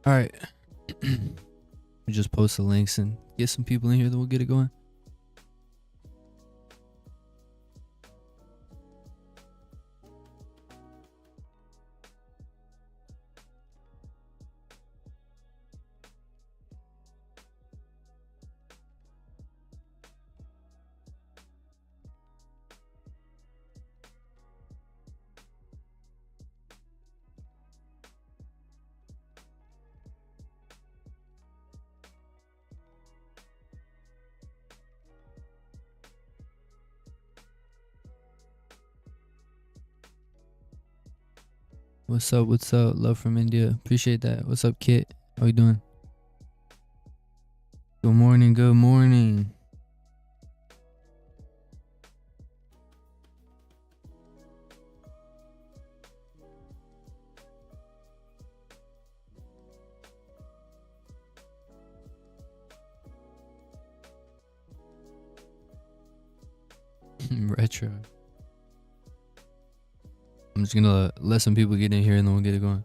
All right. We just post the links and get some people in here, then we'll get it going. What's up? What's up? Love from India. Appreciate that. What's up, Kit? How you doing? Good morning. Good morning. Retro. I'm just gonna let some people get in here and then we'll get it going.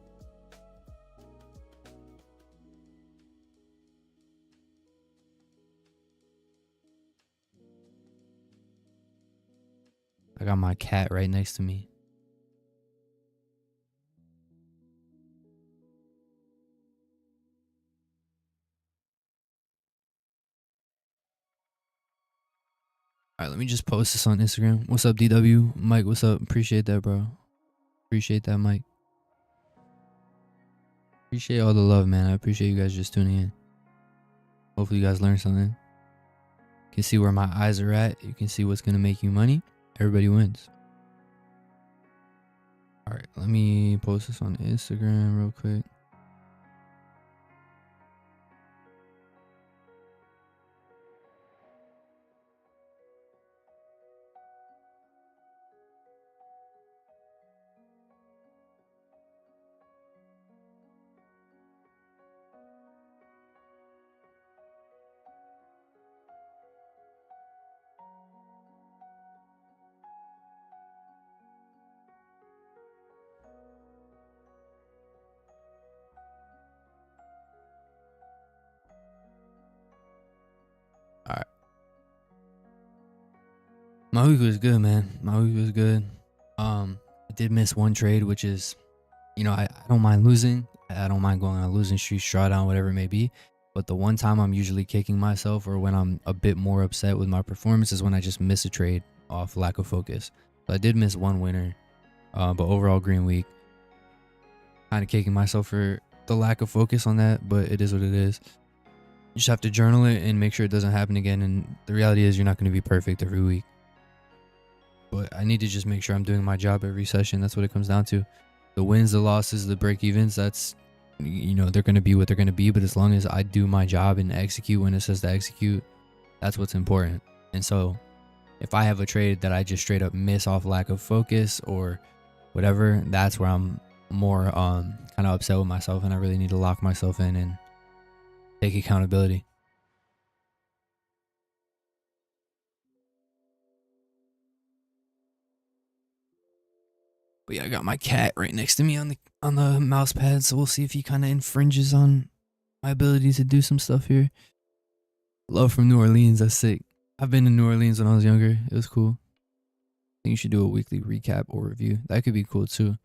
I got my cat right next to me. All right, let me just post this on Instagram. What's up, DW? Mike, what's up? Appreciate that, bro. Appreciate that, Mike. Appreciate all the love, man. I appreciate you guys just tuning in. Hopefully you guys learned something. You can see where my eyes are at. You can see what's going to make you money. Everybody wins. All right, let me post this on Instagram real quick. All right. My week was good, man. My week was good. I did miss one trade, which is, you know, I don't mind losing. I don't mind going on a losing streak, drawdown, whatever it may be. But the one time I'm usually kicking myself or when I'm a bit more upset with my performance is when I just miss a trade off lack of focus. So I did miss one winner, but overall green week. Kind of kicking myself for the lack of focus on that, but it is what it is. You just have to journal it and make sure it doesn't happen again. And the reality is you're not going to be perfect every week. But I need to just make sure I'm doing my job every session. That's what it comes down to. The wins, the losses, the break evens, that's, you know, they're going to be what they're going to be. But as long as I do my job and execute when it says to execute, that's what's important. And so if I have a trade that I just straight up miss off lack of focus or whatever, that's where I'm more kind of upset with myself. And I really need to lock myself in and take accountability. But yeah, I got my cat right next to me on the mouse pad, so we'll see if he kind of infringes on my ability to do some stuff here. Love from New Orleans, that's sick. I've been to New Orleans when I was younger. It was cool. I think you should do a weekly recap or review. That could be cool too.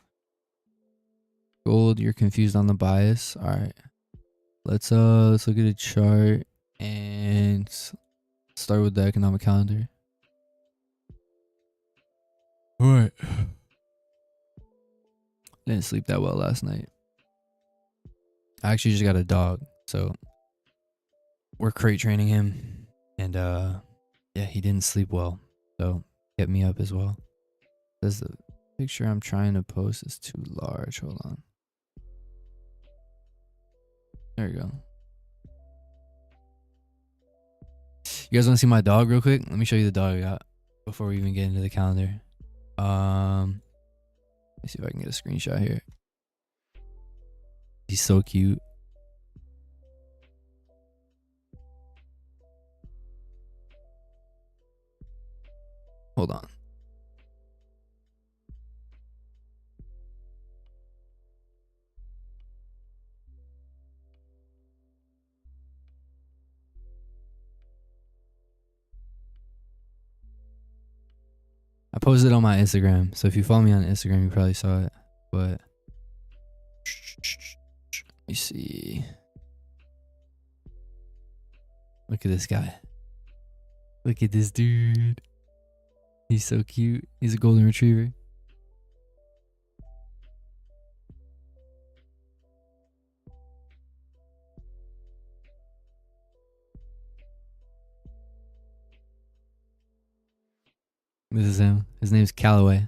Gold, you're confused on the bias. All right. Let's look at a chart and start with the economic calendar. All right. Didn't sleep that well last night. I actually just got a dog, so we're crate training him, and yeah, he didn't sleep well, so kept me up as well. Says the picture I'm trying to post is too large. Hold on. There you go. You guys want to see my dog real quick? Let me show you the dog I got before we even get into the calendar. Let's see if I can get a screenshot here. He's so cute. Hold on. I posted it on my Instagram, so if you follow me on Instagram, you probably saw it. But let me see. Look at this guy. Look at this dude. He's so cute. He's a golden retriever. This is him. His name's Callaway.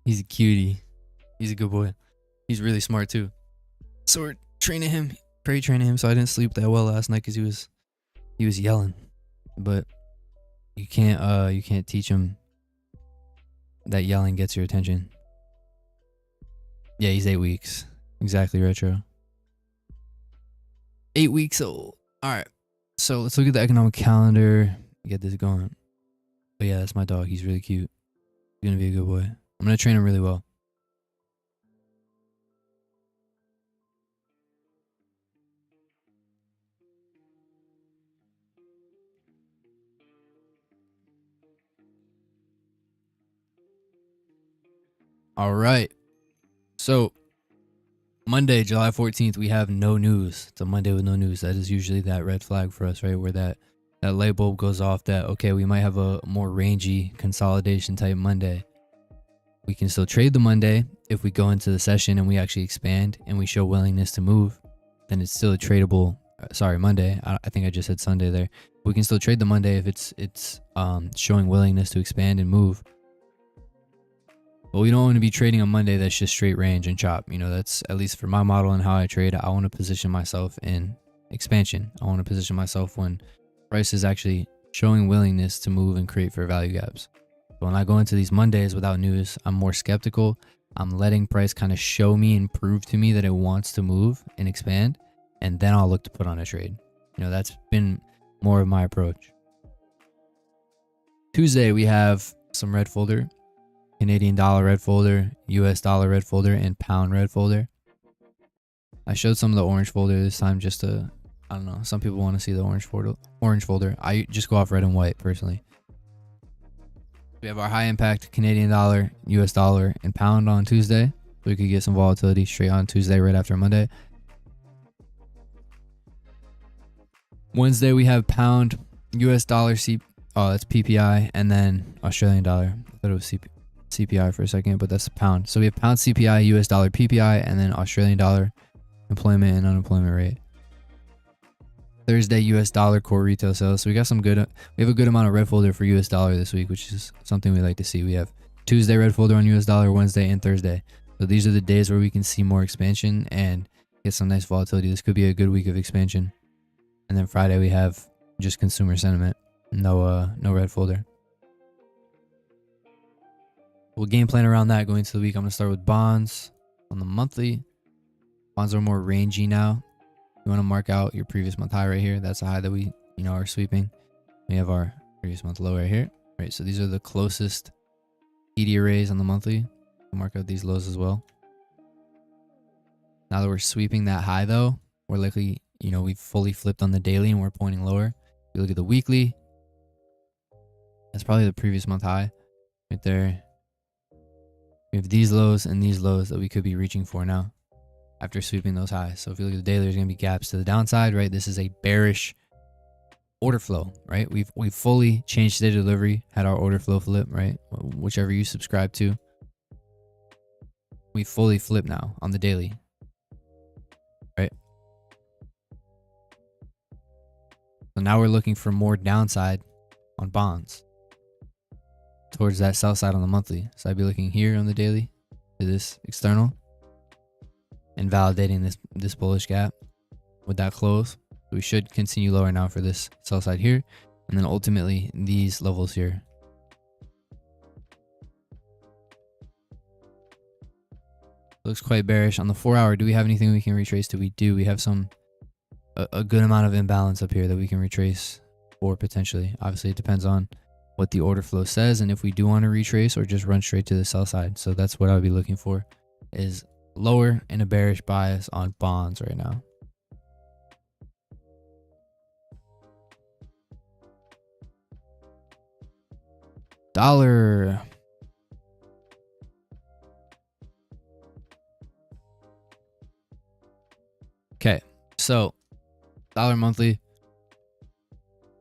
He's a cutie. He's a good boy. He's really smart too. So we're training him, prey training him. So I didn't sleep that well last night because he was yelling. But you can't teach him that yelling gets your attention. Yeah, he's 8 weeks. Exactly, retro. 8 weeks old. All right. So let's look at the economic calendar. Get this going. But yeah, that's my dog. He's really cute. He's gonna be a good boy. I'm gonna train him really well. All right. So Monday, July 14th, we have no news. It's a Monday with no news. That is usually that red flag for us, right? Where that light bulb goes off that, okay, we might have a more rangy consolidation type Monday. We can still trade the Monday if we go into the session and we actually expand and we show willingness to move. Then it's still a tradable. Sorry, Monday. I think I just said Sunday there. We can still trade the Monday if it's showing willingness to expand and move. But we don't want to be trading on Monday that's just straight range and chop. You know, that's at least for my model and how I trade. I want to position myself in expansion. I want to position myself when price is actually showing willingness to move and create fair value gaps. So when I go into these Mondays without news, I'm more skeptical. I'm letting price kind of show me and prove to me that it wants to move and expand. And then I'll look to put on a trade. You know, that's been more of my approach. Tuesday, we have some red folder. Canadian dollar red folder, US dollar red folder, and pound red folder. I showed some of the orange folder this time just to, I don't know, some people want to see the orange folder. I just go off red and white personally. We have our high impact Canadian dollar, US dollar, and pound on Tuesday. So we could get some volatility straight on Tuesday right after Monday. Wednesday we have pound, US dollar, that's PPI, and then Australian dollar. I thought it was CPI for a second, but that's a pound. So we have pound CPI, US dollar PPI, and then Australian dollar employment and unemployment rate. Thursday, US dollar core retail sales. So we got we have a good amount of red folder for US dollar this week, which is something we like to see. We have Tuesday red folder on US dollar, Wednesday and Thursday. So these are the days where we can see more expansion and get some nice volatility. This could be a good week of expansion. And then Friday we have just consumer sentiment. No red folder. We'll game plan around that going into the week. I'm going to start with bonds on the monthly. Bonds are more rangy now. You want to mark out your previous month high right here. That's a high that we, are sweeping. We have our previous month low right here. Right, so these are the closest TD arrays on the monthly. We'll mark out these lows as well. Now that we're sweeping that high though, we're likely, we've fully flipped on the daily and we're pointing lower. If you look at the weekly, that's probably the previous month high right there. We have these lows and these lows that we could be reaching for now after sweeping those highs. So if you look at the daily, there's going to be gaps to the downside, right? This is a bearish order flow, right? We've fully changed state of delivery, had our order flow flip, right? Whichever you subscribe to. We fully flip now on the daily, right? So now we're looking for more downside on bonds towards that sell side on the monthly. So I'd be looking here on the daily to this external and validating this bullish gap with that close. We should continue lower now for this sell side here, and then ultimately these levels here. Looks quite bearish on the 4 hour. Do we have anything we can retrace to? We do. We have a good amount of imbalance up here that we can retrace for potentially. Obviously it depends on what the order flow says and if we do want to retrace or just run straight to the sell side. So that's what I would be looking for, is lower and a bearish bias on bonds right now. Dollar. Okay, so dollar monthly.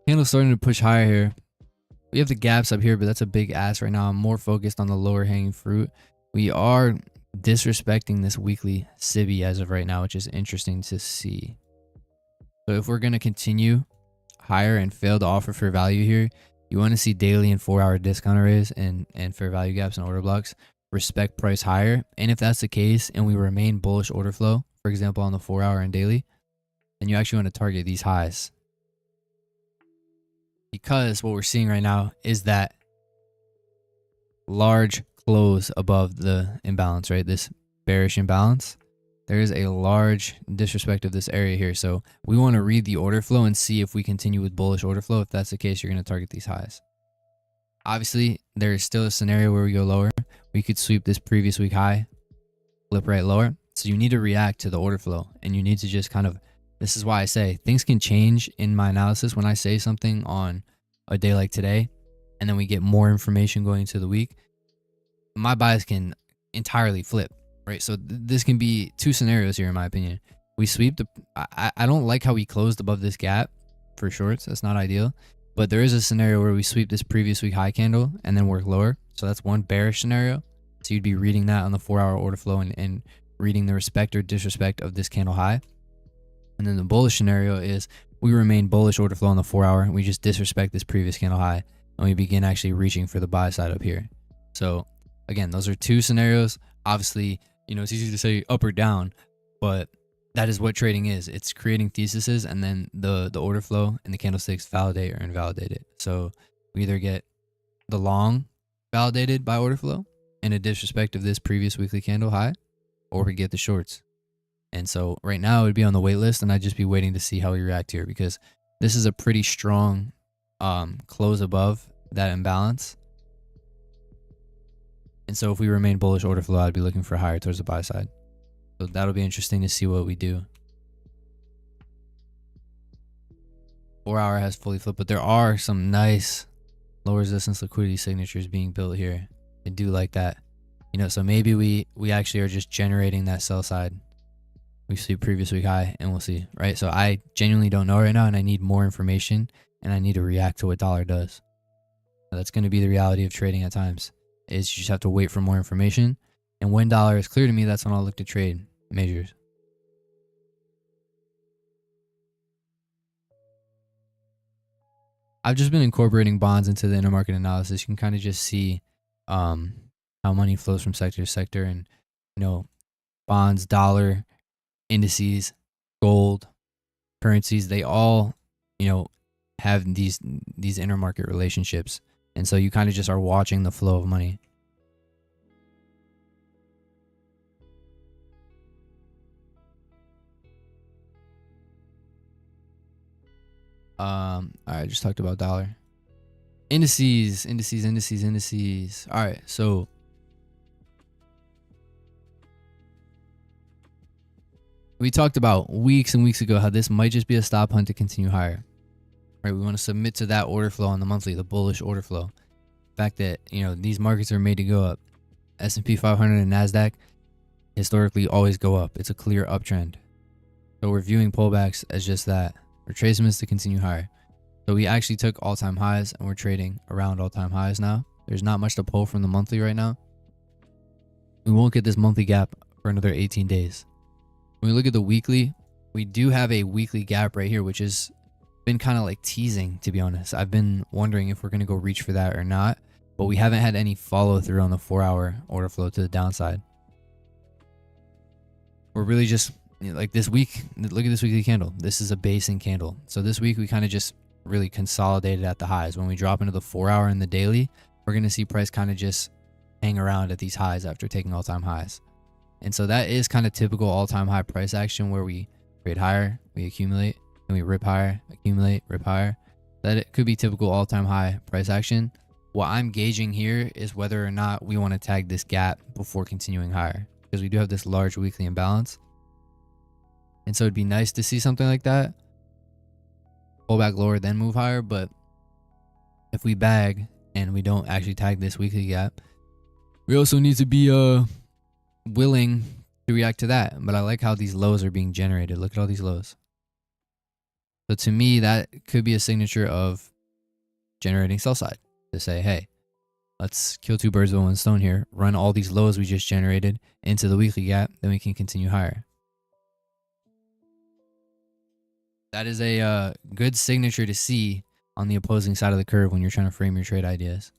Candle starting to push higher here. We have the gaps up here, but that's a big ask right now. I'm more focused on the lower hanging fruit. We are disrespecting this weekly SIBI as of right now, which is interesting to see. So if we're going to continue higher and fail to offer fair value here, you want to see daily and 4-hour discount arrays and fair value gaps and order blocks respect price higher. And if that's the case and we remain bullish order flow, for example, on the 4-hour and daily, then you actually want to target these highs. Because what we're seeing right now is that large close above the imbalance, right? This bearish imbalance. There is a large disrespect of this area here. So we want to read the order flow and see if we continue with bullish order flow. If that's the case, you're going to target these highs. Obviously, there is still a scenario where we go lower. We could sweep this previous week high, flip right lower. So you need to react to the order flow, and you need to just kind of, this is why I say things can change in my analysis when I say something on a day like today, and then we get more information going into the week. My bias can entirely flip, right? So this can be two scenarios here, in my opinion. We sweep the, I don't like how we closed above this gap for shorts. That's not ideal. But there is a scenario where we sweep this previous week high candle and then work lower. So that's one bearish scenario. So you'd be reading that on the 4-hour order flow and reading the respect or disrespect of this candle high. And then the bullish scenario is we remain bullish order flow on the 4-hour. And we just disrespect this previous candle high. And we begin actually reaching for the buy side up here. So again, those are two scenarios. Obviously, you know, it's easy to say up or down, but that is what trading is. It's creating theses, and then the order flow and the candlesticks validate or invalidate it. So we either get the long validated by order flow in a disrespect of this previous weekly candle high, or we get the shorts. And so right now it would be on the wait list, and I'd just be waiting to see how we react here, because this is a pretty strong close above that imbalance. And so if we remain bullish order flow, I'd be looking for higher towards the buy side. So that'll be interesting to see what we do. 4-hour has fully flipped, but there are some nice low resistance liquidity signatures being built here. I do like that. You know, so maybe we actually are just generating that sell side. We see previous week high, and we'll see, right? So I genuinely don't know right now, and I need more information, and I need to react to what dollar does. Now, that's going to be the reality of trading at times, is you just have to wait for more information. And when dollar is clear to me, that's when I'll look to trade measures. I've just been incorporating bonds into the intermarket analysis. You can kind of just see how money flows from sector to sector, and you know, bonds, dollar, indices, gold, currencies, they all, you know, have these intermarket relationships. And so you kind of just are watching the flow of money. All right, just talked about dollar. Indices. All right, so we talked about weeks and weeks ago how this might just be a stop hunt to continue higher. Right, we want to submit to that order flow on the monthly, the bullish order flow. The fact that, you know, these markets are made to go up. S&P 500 and NASDAQ historically always go up. It's a clear uptrend. So we're viewing pullbacks as just that. Retracements to continue higher. So we actually took all-time highs, and we're trading around all-time highs now. There's not much to pull from the monthly right now. We won't get this monthly gap for another 18 days. When we look at the weekly, we do have a weekly gap right here, which has been kind of like teasing, to be honest. I've been wondering if we're going to go reach for that or not, but we haven't had any follow through on the 4-hour order flow to the downside. We're really just like this week. Look at this weekly candle. This is a basing candle. So this week we kind of just really consolidated at the highs. When we drop into the 4-hour and the daily, we're going to see price kind of just hang around at these highs after taking all-time highs. And so that is kind of typical all-time high price action, where we trade higher, we accumulate, and we rip higher, accumulate, rip higher. That it could be typical all-time high price action. What I'm gauging here is whether or not we want to tag this gap before continuing higher, because we do have this large weekly imbalance. And so it'd be nice to see something like that. Pull back lower, then move higher. But if we bag and we don't actually tag this weekly gap, we also need to be willing to react to that. But I like how these lows are being generated. Look at all these lows. So to me, that could be a signature of generating sell side, to say, hey, let's kill two birds with one stone here, run all these lows we just generated into the weekly gap, then we can continue higher. That is a good signature to see on the opposing side of the curve when you're trying to frame your trade ideas.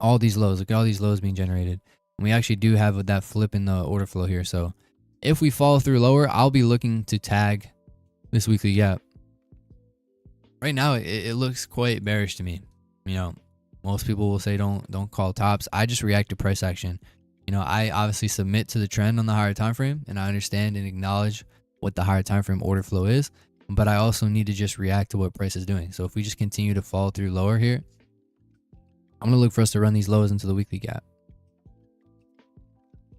All these lows, look at all these lows being generated. And we actually do have that flip in the order flow here. So if we follow through lower, I'll be looking to tag this weekly gap. Right now, it looks quite bearish to me. You know, most people will say don't call tops. I just react to price action. You know, I obviously submit to the trend on the higher time frame, and I understand and acknowledge what the higher time frame order flow is, but I also need to just react to what price is doing. So if we just continue to fall through lower here, I'm going to look for us to run these lows into the weekly gap.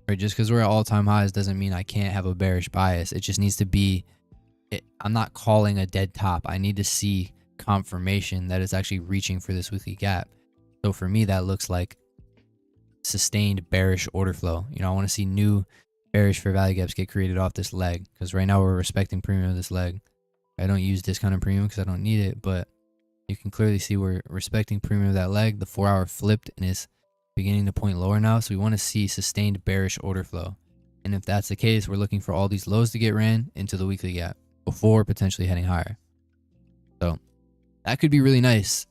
Right, just because we're at all-time highs doesn't mean I can't have a bearish bias. It just needs to be, I'm not calling a dead top. I need to see confirmation that it's actually reaching for this weekly gap. So for me, that looks like sustained bearish order flow. You know, I want to see new bearish fair value gaps get created off this leg, because right now we're respecting premium of this leg. I don't use discounted premium because I don't need it, but you can clearly see we're respecting premium of that leg. The 4-hour flipped and is beginning to point lower now, so we want to see sustained bearish order flow. And if that's the case, we're looking for all these lows to get ran into the weekly gap before potentially heading higher. So that could be really nice.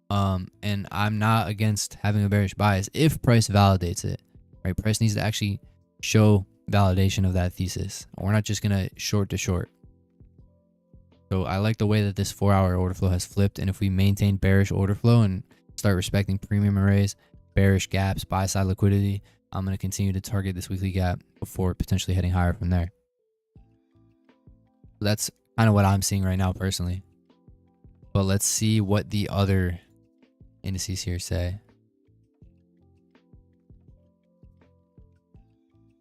And I'm not against having a bearish bias if price validates it, right? Price needs to actually show validation of that thesis. We're not just gonna short to short. So I like the way that this 4-hour order flow has flipped, and if we maintain bearish order flow and start respecting premium arrays, bearish gaps, buy side liquidity, I'm going to continue to target this weekly gap before potentially heading higher from there. So that's kind of what I'm seeing right now personally. But let's see what the other indices here say.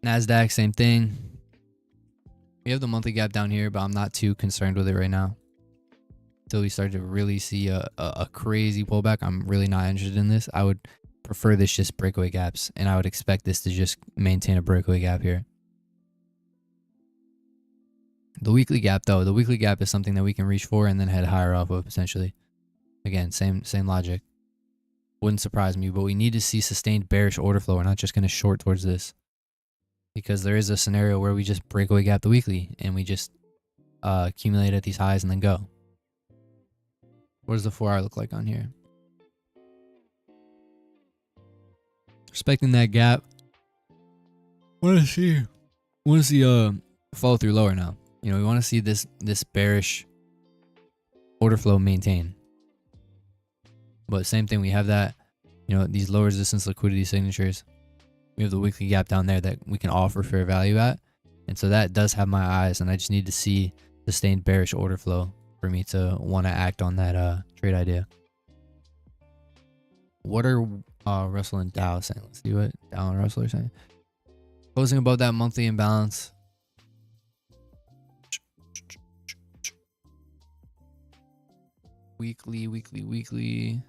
NASDAQ, same thing. We have the monthly gap down here, but I'm not too concerned with it right now. Until we start to really see a crazy pullback, I'm really not interested in this. I would prefer this just breakaway gaps, and I would expect this to just maintain a breakaway gap here. The weekly gap, though, the weekly gap is something that we can reach for and then head higher off of potentially. Again, same logic. Wouldn't surprise me, but we need to see sustained bearish order flow. We're not just going to short towards this, because there is a scenario where we just breakaway gap the weekly and we just accumulate at these highs and then go. What does the 4-hour look like on here? Respecting that gap. Want to see follow through lower now. You know, we want to see this bearish order flow maintain. But same thing, we have that, you know, these low resistance liquidity signatures. We have the weekly gap down there that we can offer fair value at. And so that does have my eyes, and I just need to see sustained bearish order flow for me to want to act on that trade idea. What are Russell and Dow saying? Let's see what Dow and Russell are saying. Closing above that monthly imbalance. Weekly.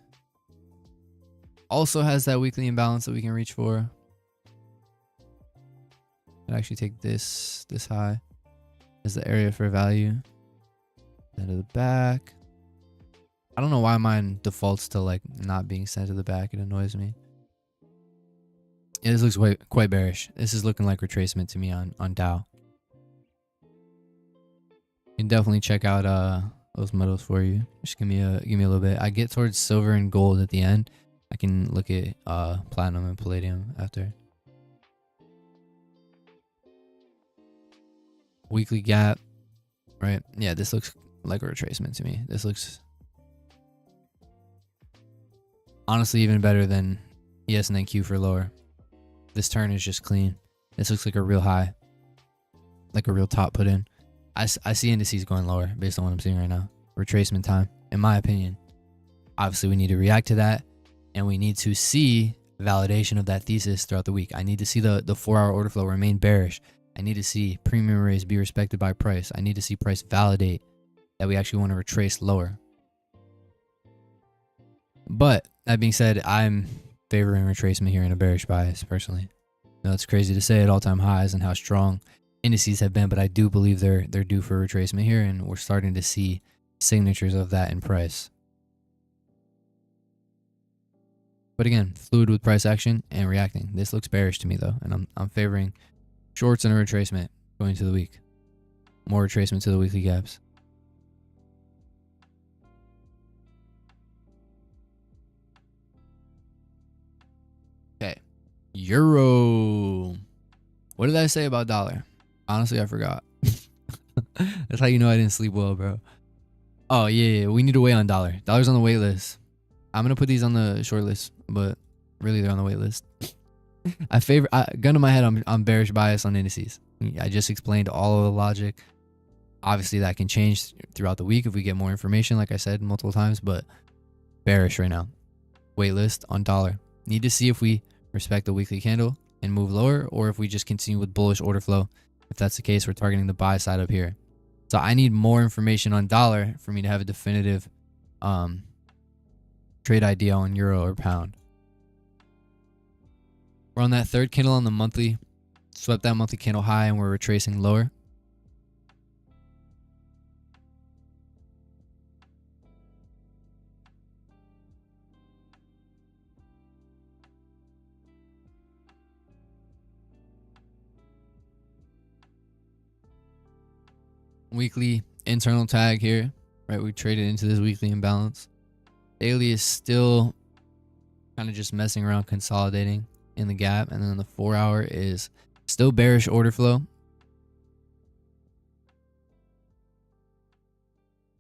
Also has that weekly imbalance that we can reach for. I'd actually take this high as the area for value. Send to the back. I don't know why mine defaults to like not being sent to the back. It annoys me. Yeah, this looks quite bearish. This is looking like retracement to me on Dow. You can definitely check out those metals for you. Just give me a little bit. I get towards silver and gold at the end. I can look at platinum and palladium after. Weekly gap, right? Yeah, this looks like a retracement to me. This looks honestly even better than ES and then Q for lower. This turn is just clean. This looks like a real high, like a real top put in. I see indices going lower based on what I'm seeing right now. Retracement time, in my opinion. Obviously, we need to react to that, and we need to see validation of that thesis throughout the week. I need to see the 4-hour order flow remain bearish. I need to see premium arrays be respected by price. I need to see price validate that we actually want to retrace lower. But that being said, I'm favoring retracement here in a bearish bias personally. Now it's crazy to say at all-time highs and how strong indices have been, but I do believe they're due for retracement here, and we're starting to see signatures of that in price. But again, fluid with price action and reacting. This looks bearish to me though, and I'm favoring shorts and a retracement going to the week. More retracement to the weekly gaps. Okay. Euro. What did I say about dollar? Honestly, I forgot. That's how you know I didn't sleep well, bro. Oh, yeah. We need to wait on dollar. Dollar's on the wait list. I'm going to put these on the short list, but really they're on the wait list. Gun to my head, I'm bearish bias on indices. I just explained all of the logic. Obviously, that can change throughout the week if we get more information, like I said multiple times, but bearish right now. Wait list on dollar. Need to see if we respect the weekly candle and move lower, or if we just continue with bullish order flow. If that's the case, we're targeting the buy side up here. So I need more information on dollar for me to have a definitive trade idea on euro or pound. We're on that third candle on the monthly. Swept that monthly candle high and we're retracing lower. Weekly internal tag here, right? We traded into this weekly imbalance. Daily is still kind of just messing around, consolidating in the gap, and then the 4 hour is still bearish order flow.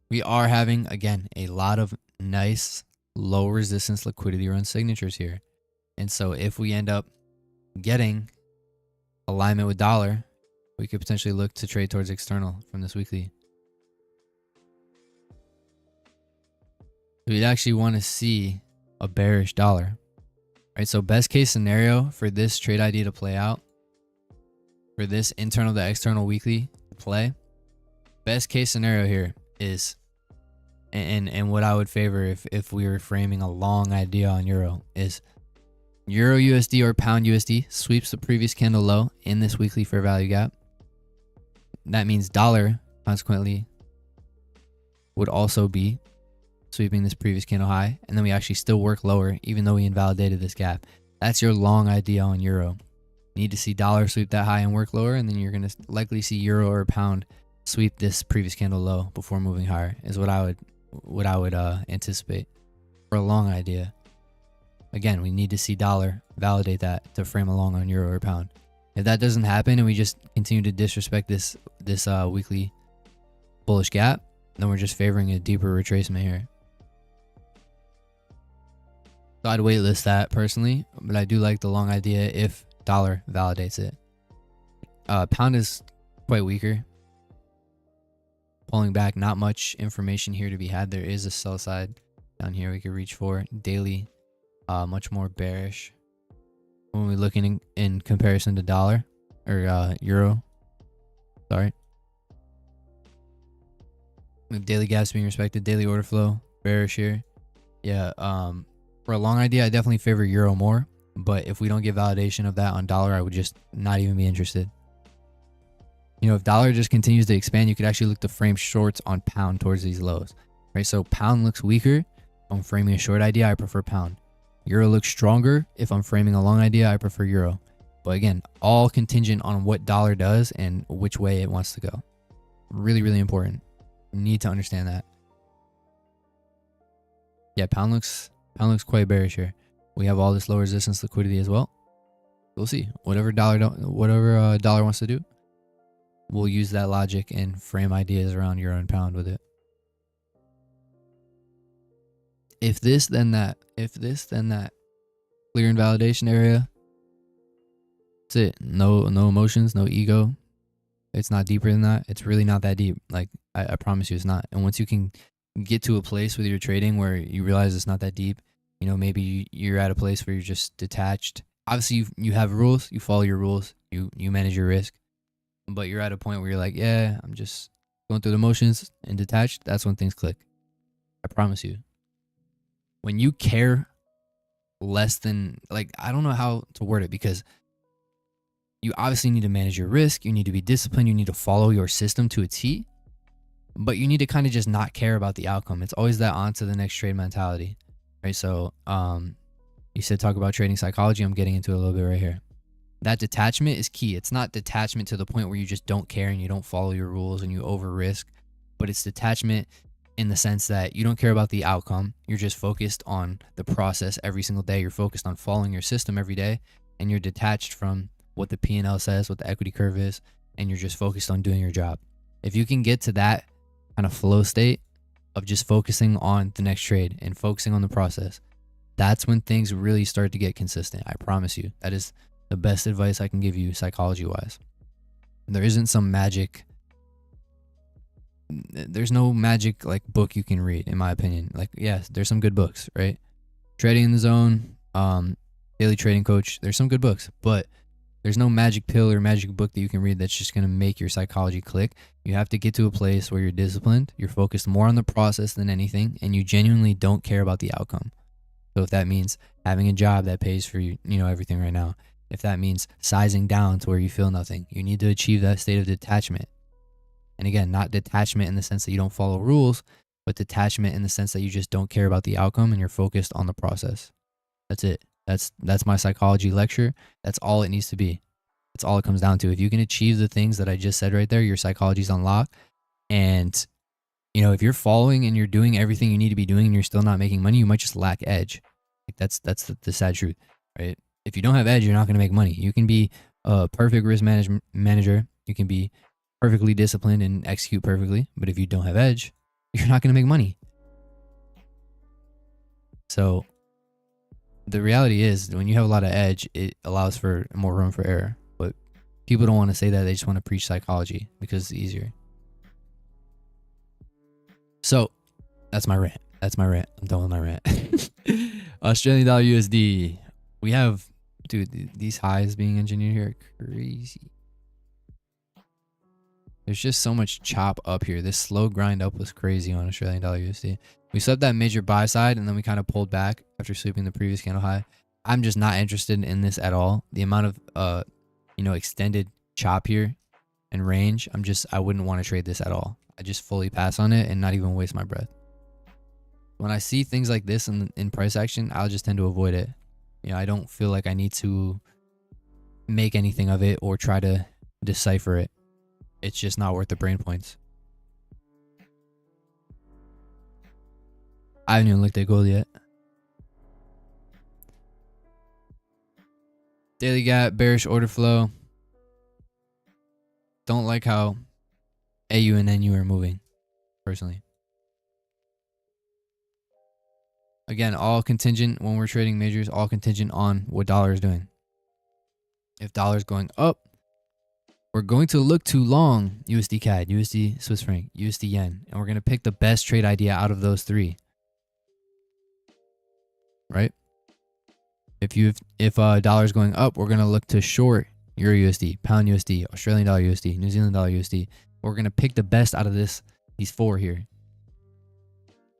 We are having, again, a lot of nice low resistance liquidity run signatures here, and so if we end up getting alignment with dollar, we could potentially look to trade towards external from this weekly. We'd actually want to see a bearish dollar, right? So best case scenario for this trade idea to play out, for this internal to external weekly to play, best case scenario here is, and what I would favor if we were framing a long idea on euro, is euro USD or pound USD sweeps the previous candle low in this weekly fair value gap. That means dollar, consequently, would also be sweeping this previous candle high, and then we actually still work lower even though we invalidated this gap. That's your long idea on euro. You need to see dollar sweep that high and work lower, and then you're going to likely see euro or pound sweep this previous candle low before moving higher, is what I would anticipate for a long idea. Again, we need to see dollar validate that to frame a long on euro or pound. If that doesn't happen and we just continue to disrespect this weekly bullish gap, then we're just favoring a deeper retracement here. So I'd waitlist that personally, but I do like the long idea if dollar validates it. Pound is quite weaker. Pulling back, not much information here to be had. There is a sell side down here we could reach for. Daily, much more bearish when we're looking in comparison to dollar or euro. Sorry. With daily gaps being respected, daily order flow bearish here. Yeah. For a long idea, I definitely favor euro more, but if we don't get validation of that on dollar, I would just not even be interested. You know, if dollar just continues to expand, you could actually look to frame shorts on pound towards these lows, right? So pound looks weaker. If I'm framing a short idea, I prefer pound. Euro looks stronger. If I'm framing a long idea, I prefer euro. But again, all contingent on what dollar does and which way it wants to go. Really, really important. You need to understand that. Yeah, pound looks quite bearish here. We have all this low resistance liquidity as well. We'll see. Whatever dollar wants to do, we'll use that logic and frame ideas around euro and pound with it. If this, then that. If this, then that. Clear invalidation area. That's it. No emotions, no ego. It's not deeper than that. It's really not that deep. Like, I promise you it's not. And once you can get to a place with your trading where you realize it's not that deep, you know, maybe you're at a place where you're just detached. Obviously, you have rules. You follow your rules. You manage your risk. But you're at a point where you're like, yeah, I'm just going through the motions and detached. That's when things click. I promise you. when you care less than, like, I don't know how to word it, because you obviously need to manage your risk. You need to be disciplined. You need to follow your system to a T, but you need to kind of just not care about the outcome. It's always that on to the next trade mentality, right? So, you said talk about trading psychology. I'm getting into it a little bit right here. That detachment is key. It's not detachment to the point where you just don't care and you don't follow your rules and you over risk, but it's detachment in the sense that you don't care about the outcome. You're just focused on the process every single day. You're focused on following your system every day, and you're detached from what the P&L says, what the equity curve is, and you're just focused on doing your job. If you can get to that kind of flow state of just focusing on the next trade and focusing on the process, that's when things really start to get consistent. I promise you. That is the best advice I can give you psychology-wise. There isn't some magic. There's no magic like book you can read, in my opinion. Like, yes, there's some good books, right? Trading in the Zone, Daily Trading Coach. There's some good books, but there's no magic pill or magic book that you can read that's just going to make your psychology click. You have to get to a place where you're disciplined, you're focused more on the process than anything, and you genuinely don't care about the outcome. So if that means having a job that pays for you, everything right now, if that means sizing down to where you feel nothing, you need to achieve that state of detachment. And again, not detachment in the sense that you don't follow rules, but detachment in the sense that you just don't care about the outcome and you're focused on the process. That's it. That's my psychology lecture. That's all it needs to be. That's all it comes down to. If you can achieve the things that I just said right there, your psychology's unlocked. And, if you're following and you're doing everything you need to be doing and you're still not making money, you might just lack edge. Like that's the sad truth, right? If you don't have edge, you're not going to make money. You can be a perfect risk management manager. You can be perfectly disciplined and execute perfectly. But if you don't have edge, you're not going to make money. So the reality is when you have a lot of edge, it allows for more room for error. But people don't want to say that. They just want to preach psychology because it's easier. So that's my rant. I'm done with my rant. Australian dollar USD. We have, dude, these highs being engineered here are crazy. There's just so much chop up here. This slow grind up was crazy on Australian dollar USD. We swept that major buy side and then we kind of pulled back after sweeping the previous candle high. I'm just not interested in this at all. The amount of extended chop here and range, I wouldn't want to trade this at all. I just fully pass on it and not even waste my breath. When I see things like this in price action, I'll just tend to avoid it. I don't feel like I need to make anything of it or try to decipher it. It's just not worth the brain points. I haven't even looked at gold yet. Daily gap, bearish order flow. Don't like how AU and NU are moving, personally. Again, all contingent when we're trading majors, all contingent on what dollar is doing. If dollar is going up, we're going to look to long USD CAD, USD Swiss franc, USD yen, and we're going to pick the best trade idea out of those three. Right? If dollar is going up, we're going to look to short Euro USD, Pound USD, Australian dollar USD, New Zealand dollar USD. We're going to pick the best out of these four here.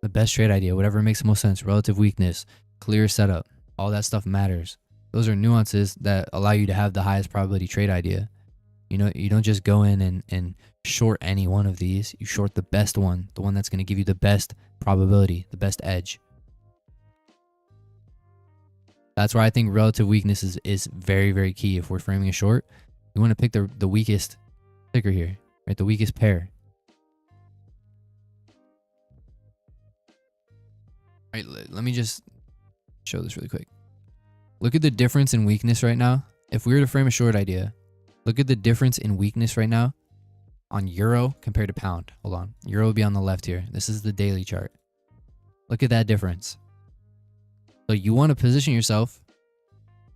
The best trade idea, whatever makes the most sense, relative weakness, clear setup, all that stuff matters. Those are nuances that allow you to have the highest probability trade idea. You don't just go in and short any one of these. You short the best one, the one that's going to give you the best probability, the best edge. That's why I think relative weakness is very, very key. If we're framing a short, you want to pick the weakest ticker here, right? The weakest pair. All right, let me just show this really quick. Look at the difference in weakness right now. If we were to frame a short idea, look at the difference in weakness right now on Euro compared to Pound. Hold on. Euro will be on the left here. This is the daily chart. Look at that difference. So you want to position yourself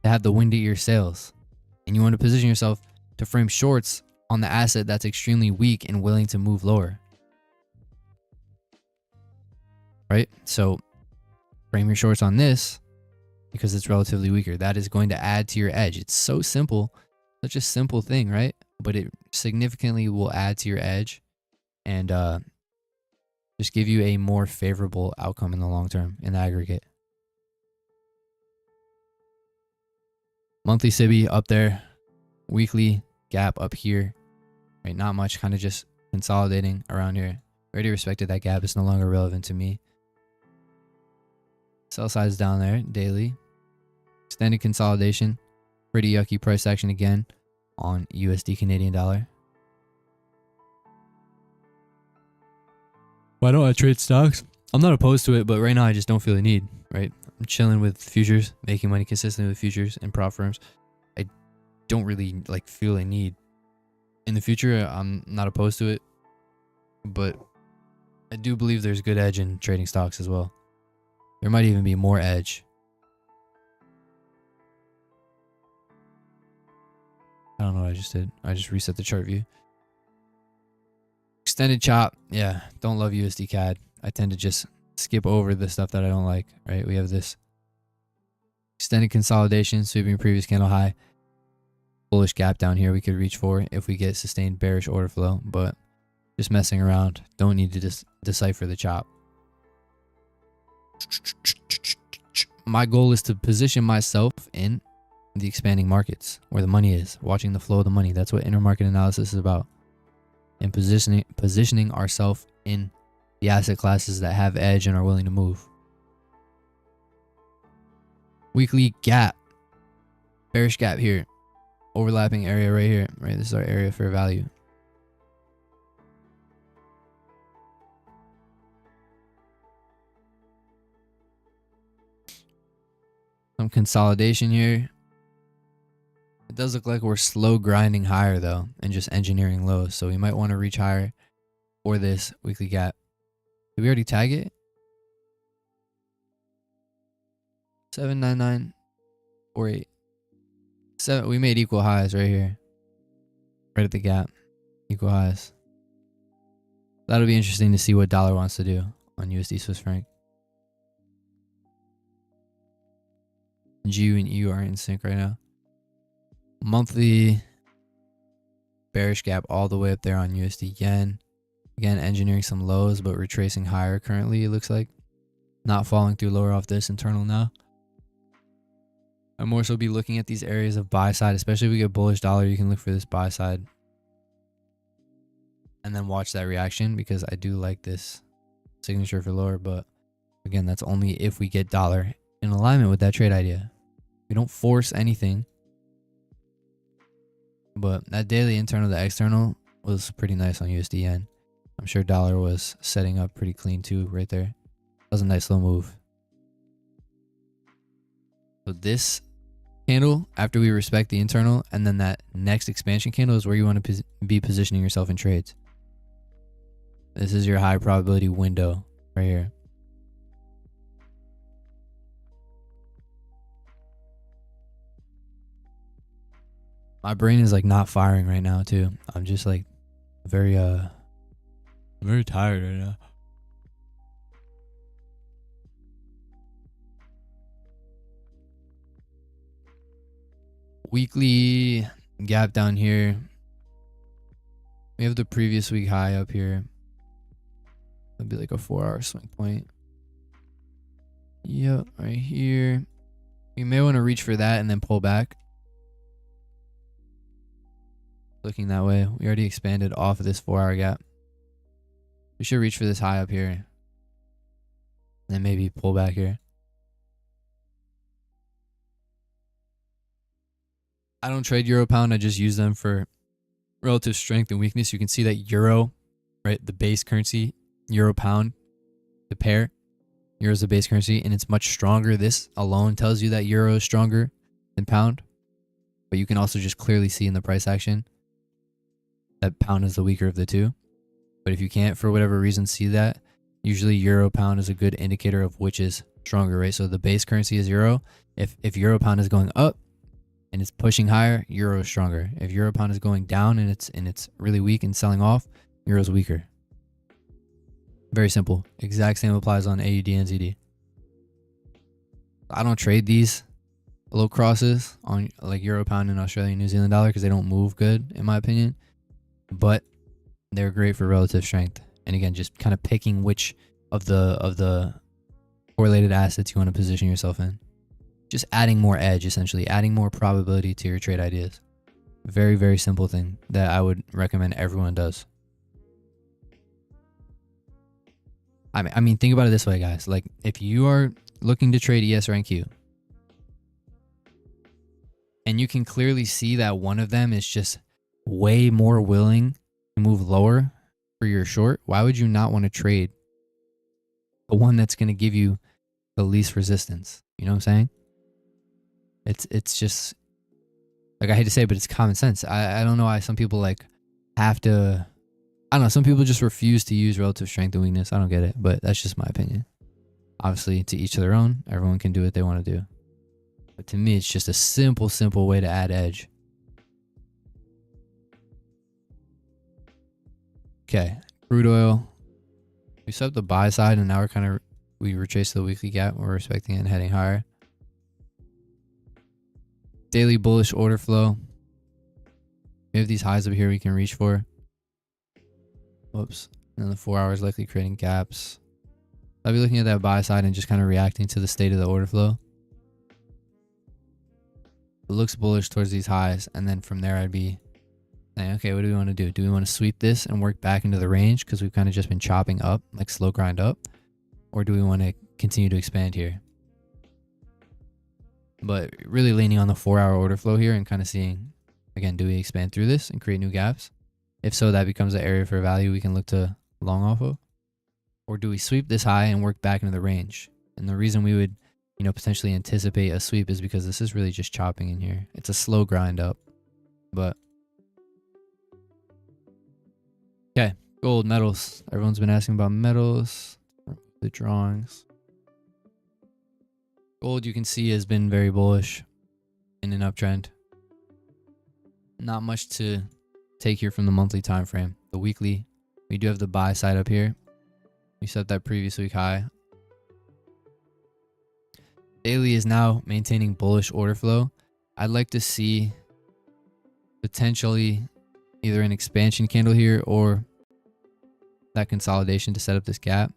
to have the wind at your sails. And you want to position yourself to frame shorts on the asset that's extremely weak and willing to move lower. Right? So frame your shorts on this because it's relatively weaker. That is going to add to your edge. It's so simple. Such a simple thing, right? But it significantly will add to your edge and just give you a more favorable outcome in the long term, in the aggregate. Monthly SIBI up there. Weekly gap up here. Right, not much, kind of just consolidating around here. Already respected that gap. It's no longer relevant to me. Sell size down there, daily. Extended consolidation. Pretty yucky price action again on USD Canadian dollar. Why don't I trade stocks? I'm not opposed to it, but right now I just don't feel the need, right? I'm chilling with futures, making money consistently with futures and prop firms. I don't really like feel a need. In the future, I'm not opposed to it, but I do believe there's good edge in trading stocks as well. There might even be more edge. I don't know what I just did. I just reset the chart view. Extended chop. Yeah, don't love USD CAD. I tend to just skip over the stuff that I don't like, right? We have this extended consolidation, sweeping previous candle high. Bullish gap down here we could reach for if we get sustained bearish order flow, but just messing around. Don't need to decipher the chop. My goal is to position myself in the expanding markets where the money is, watching the flow of the money. That's what intermarket analysis is about. And positioning ourselves in the asset classes that have edge and are willing to move. Weekly gap. Bearish gap here. Overlapping area right here. Right, this is our area for value. Some consolidation here. It does look like we're slow grinding higher though, and just engineering lows. So we might want to reach higher for this weekly gap. Did we already tag it? 79948. We made equal highs right here. Right at the gap. Equal highs. That'll be interesting to see what dollar wants to do on USD Swiss franc. GU and EU are in sync right now. Monthly bearish gap all the way up there on USD yen. Again, engineering some lows, but retracing higher currently, it looks like. Not falling through lower off this internal now. I'll more so be looking at these areas of buy side, especially if we get bullish dollar. You can look for this buy side and then watch that reaction, because I do like this signature for lower. But again, that's only if we get dollar in alignment with that trade idea. We don't force anything. But that daily internal to external was pretty nice on USD yen. I'm sure dollar was setting up pretty clean too right there. That was a nice little move. So this candle, after we respect the internal, and then that next expansion candle is where you want to be positioning yourself in trades. This is your high probability window right here. My brain is like not firing right now too. I'm just like very tired right now. Weekly gap down here. We have the previous week high up here. That'd be like a 4-hour swing point. Yep, right here. You may want to reach for that and then pull back. Looking that way. We already expanded off of this 4-hour gap. We should reach for this high up here. And then maybe pull back here. I don't trade euro pound. I just use them for relative strength and weakness. You can see that euro, right? The base currency, euro pound, the pair. Euro is the base currency and it's much stronger. This alone tells you that euro is stronger than pound. But you can also just clearly see in the price action that pound is the weaker of the two. But if you can't, for whatever reason, see that, usually euro pound is a good indicator of which is stronger, right? So the base currency is euro. If euro pound is going up and it's pushing higher, euro is stronger. If euro pound is going down and it's really weak and selling off, euro is weaker. Very simple. Exact same applies on AUD and ZD. I don't trade these low crosses on like euro pound and Australian New Zealand dollar because they don't move good in my opinion, but they're great for relative strength. And again, just kind of picking which of the correlated assets you want to position yourself in. just adding more edge, essentially adding more probability to your trade ideas. Very, very simple thing that I would recommend everyone does. I mean, think about it this way, guys. Like, if you are looking to trade ES or NQ, and you can clearly see that one of them is just way more willing to move lower for your short, why would you not want to trade the one that's going to give you the least resistance? You know what I'm saying? It's just, like, I hate to say it, but it's common sense. I don't know why some people like have to, I don't know, some people just refuse to use relative strength and weakness. I don't get it, but that's just my opinion. Obviously, to each their own. Everyone can do what they want to do. But to me, it's just a simple way to add edge. Okay, crude oil. We set up the buy side, and now we retrace the weekly gap. We're respecting it and heading higher. Daily bullish order flow. We have these highs up here we can reach for. Whoops. And then the 4 hours likely creating gaps. I'll be looking at that buy side and just kind of reacting to the state of the order flow. It looks bullish towards these highs, and then from there I'd be saying, okay, what do we want to do? Do we want to sweep this and work back into the range because we've kind of just been chopping up, like slow grind up? Or do we want to continue to expand here? But really leaning on the 4 hour order flow here and kind of seeing, again, do we expand through this and create new gaps? If so, that becomes an area for value we can look to long off of. Or do we sweep this high and work back into the range? And the reason we would, potentially anticipate a sweep is because this is really just chopping in here. It's a slow grind up. But okay, gold, metals. Everyone's been asking about metals, the drawings. Gold, you can see, has been very bullish in an uptrend. Not much to take here from the monthly time frame. The weekly, we do have the buy side up here. We set that previous week high. Daily is now maintaining bullish order flow. I'd like to see potentially either an expansion candle here or that consolidation to set up this gap.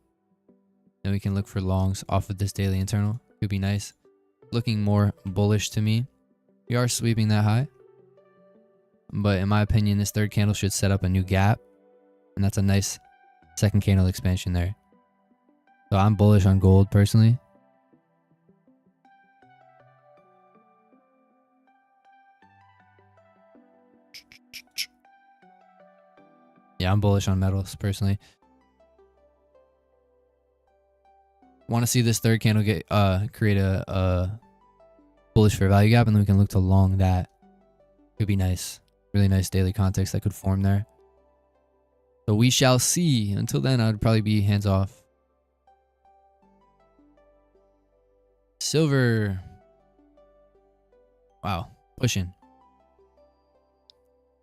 Then we can look for longs off of this daily internal. Could be nice. Looking more bullish to me. We are sweeping that high. But in my opinion, this third candle should set up a new gap. And that's a nice second candle expansion there. So I'm bullish on gold personally. Yeah, I'm bullish on metals personally. Want to see this third candle get create a bullish fair value gap, and then we can look to long that. Could be nice. Really nice daily context that could form there. So we shall see. Until then, I'd probably be hands off. Silver. Wow, pushing.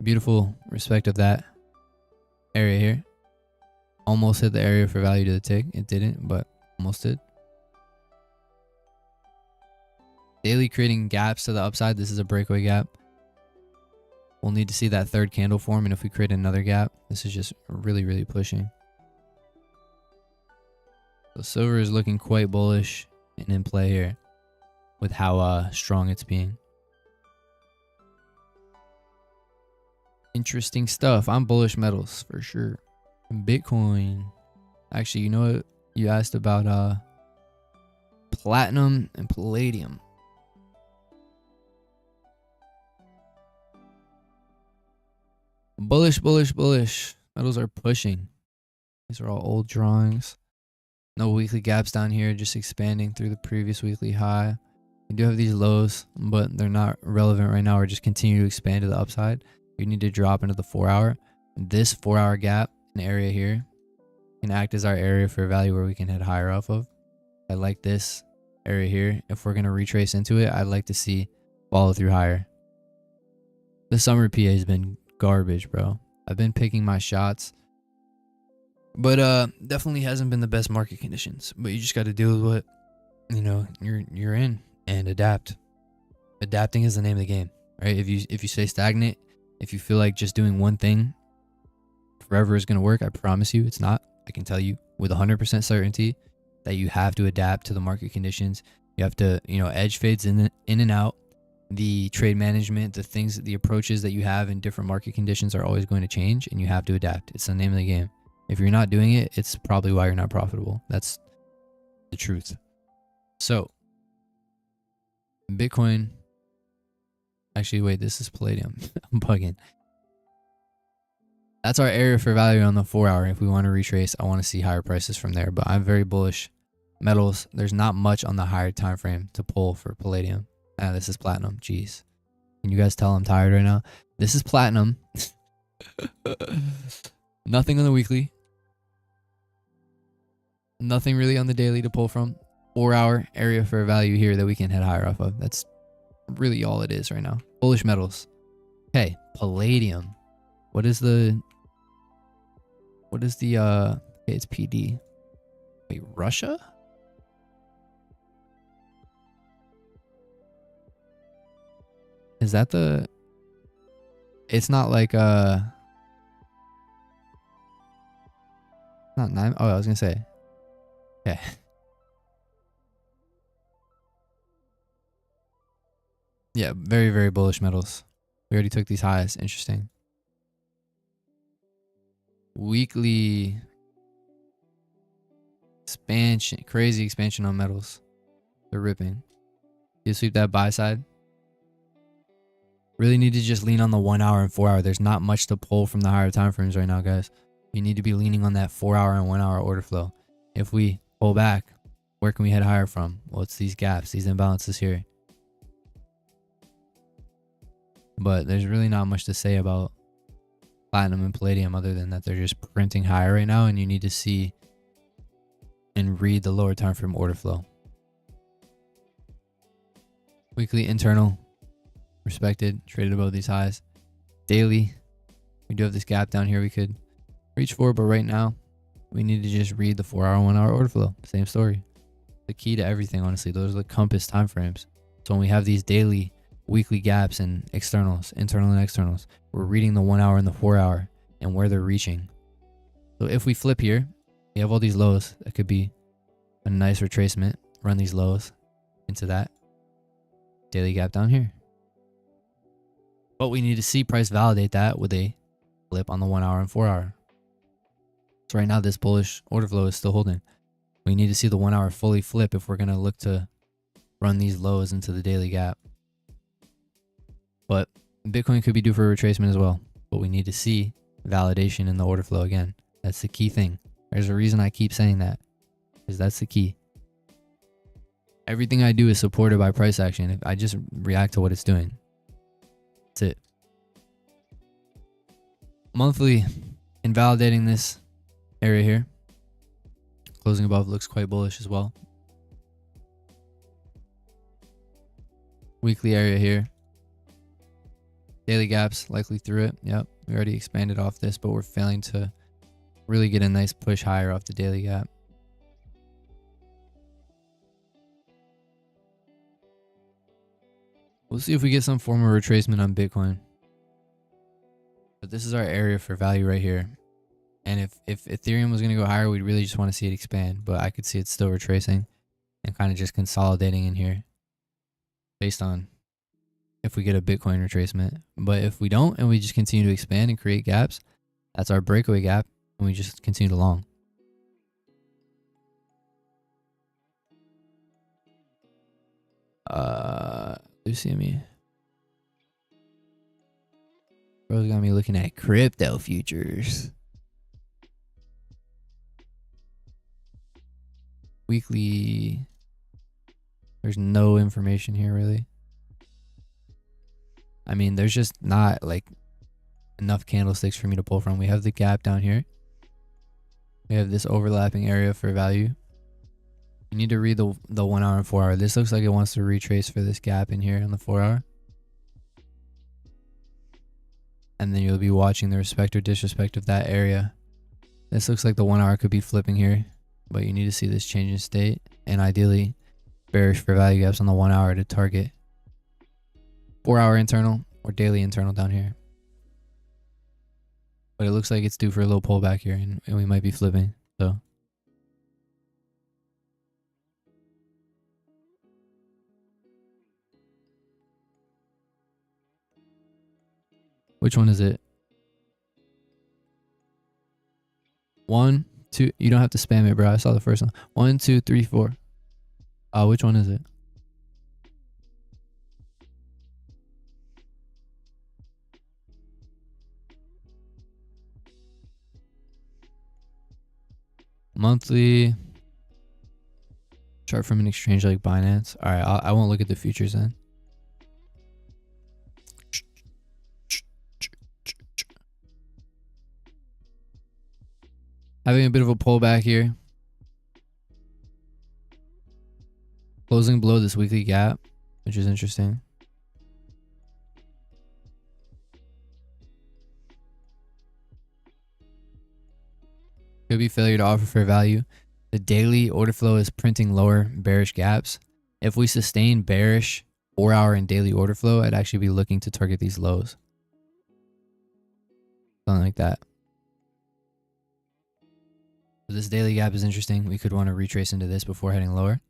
Beautiful respect of that area here. Almost hit the area for value to the tick. It didn't, but almost did. Daily creating gaps to the upside. This is a breakaway gap. We'll need to see that third candle form, and if we create another gap, this is just really pushing. So silver is looking quite bullish and in play here with how strong it's being. Interesting stuff. I'm bullish metals for sure. Bitcoin. Actually, you know what? You asked about platinum and palladium. Bullish. Metals are pushing. These are all old drawings. No weekly gaps down here, just expanding through the previous weekly high. We do have these lows, but they're not relevant right now. We're just continue to expand to the upside. We need to drop into the 4 hour. This 4 hour gap, an area here, can act as our area for value where we can head higher off of. I like this area here. If we're going to retrace into it, I'd like to see follow through higher. The summer PA has been garbage, bro. I've been picking my shots, but definitely hasn't been the best market conditions. But you just got to deal with what you're in and adapt. Adapting is the name of the game, right? If you stay stagnant, if you feel like just doing one thing forever is going to work, I promise you it's not. I can tell you with 100% certainty that you have to adapt to the market conditions. You have to, you know, edge fades in and out. The trade management, the things, the approaches that you have in different market conditions are always going to change, and you have to adapt. It's the name of the game. If you're not doing it, it's probably why you're not profitable. That's the truth. So Bitcoin, actually, wait, this is Palladium. I'm bugging. That's our area for value on the 4 hour. If we want to retrace, I want to see higher prices from there, but I'm very bullish. Metals, there's not much on the higher time frame to pull for Palladium. This is platinum. Jeez. Can you guys tell I'm tired right now? This is platinum. Nothing on the weekly. Nothing really on the daily to pull from. 4 hour area for value here that we can head higher off of. That's really all it is right now. Bullish metals. Okay, Palladium. What is the okay, it's PD. Wait, Russia? Is that the... It's not like not 9. Oh, I was gonna say. Okay. Yeah, very, very bullish metals. We already took these highs. Interesting. Weekly expansion. Crazy expansion on metals. They're ripping. You sweep that buy side. Really need to just lean on the 1 hour and 4 hour. There's not much to pull from the higher time frames right now, guys. You need to be leaning on that 4 hour and 1 hour order flow. If we pull back, where can we head higher from? Well, it's these gaps, these imbalances here. But there's really not much to say about platinum and palladium other than that they're just printing higher right now, and you need to see and read the lower time frame order flow. Weekly internal, respected, traded above these highs. Daily, we do have this gap down here we could reach for, but right now we need to just read the 4 hour, 1 hour order flow. Same story. The key to everything, honestly, those are the compass time frames. So when we have these daily, weekly gaps and externals, internal and externals, we're reading the 1 hour and the 4 hour and where they're reaching. So if we flip here, we have all these lows. That could be a nice retracement. Run these lows into that daily gap down here. But we need to see price validate that with a flip on the 1 hour and 4 hour. So right now this bullish order flow is still holding. We need to see the 1 hour fully flip if we're going to look to run these lows into the daily gap. But Bitcoin could be due for a retracement as well. But we need to see validation in the order flow again. That's the key thing. There's a reason I keep saying that, because that's the key. Everything I do is supported by price action. If I just react to what it's doing. That's it. Monthly, invalidating this area here. Closing above looks quite bullish as well. Weekly area here. Daily gaps likely through it. Yep, we already expanded off this, but we're failing to really get a nice push higher off the daily gap. We'll see if we get some form of retracement on Bitcoin. But this is our area for value right here. And if Ethereum was going to go higher, we'd really just want to see it expand. But I could see it still retracing and kind of just consolidating in here based on if we get a Bitcoin retracement. But if we don't and we just continue to expand and create gaps, that's our breakaway gap, and we just continue to long. Lucy, bro's got me looking at crypto futures. Weekly, there's no information here really. I mean, there's just not like enough candlesticks for me to pull from. We have the gap down here. We have this overlapping area for value. You need to read the 1 hour and 4 hour. This looks like it wants to retrace for this gap in here on the 4 hour. And then you'll be watching the respect or disrespect of that area. This looks like the 1 hour could be flipping here, but you need to see this change in state, and ideally bearish for value gaps on the 1 hour to target 4 hour internal or daily internal down here. But it looks like it's due for a little pullback here, and we might be flipping. So Which one is it? 1, 2. You don't have to spam it, bro. I saw the first one. 1, 2, 3, 4. Which one is it? Monthly chart from an exchange like Binance. All right, I won't look at the futures then. Having a bit of a pullback here. Closing below this weekly gap, which is interesting. Could be failure to offer fair value. The daily order flow is printing lower bearish gaps. If we sustain bearish 4-hour and daily order flow, I'd actually be looking to target these lows. Something like that. So this daily gap is interesting. We could want to retrace into this before heading lower.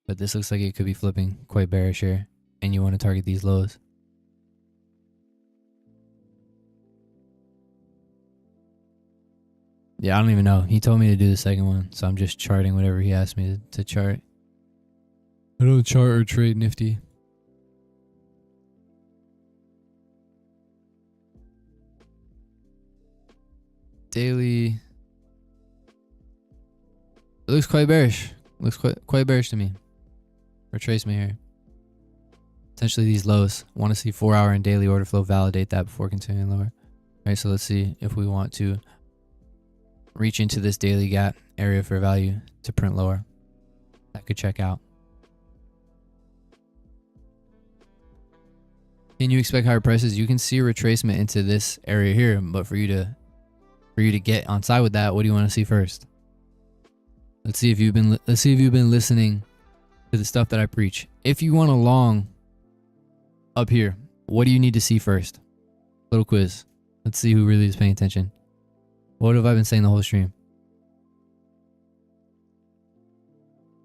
But this looks like it could be flipping quite bearish here. And you want to target these lows. Yeah, I don't even know. He told me to do the second one. So I'm just charting whatever he asked me to chart. I don't chart or trade Nifty. Daily. It looks quite bearish. Looks quite bearish to me. Retrace me here. Potentially these lows. Want to see 4-hour and daily order flow validate that before continuing lower. All right, so let's see if we want to reach into this daily gap area for value to print lower. That could check out. Can you expect higher prices? You can see a retracement into this area here, but for you to get on side with that, what do you want to see first? Let's see if you've been listening to the stuff that I preach. If you want a long up here, what do you need to see first? Little quiz. Let's see who really is paying attention. What have I been saying the whole stream?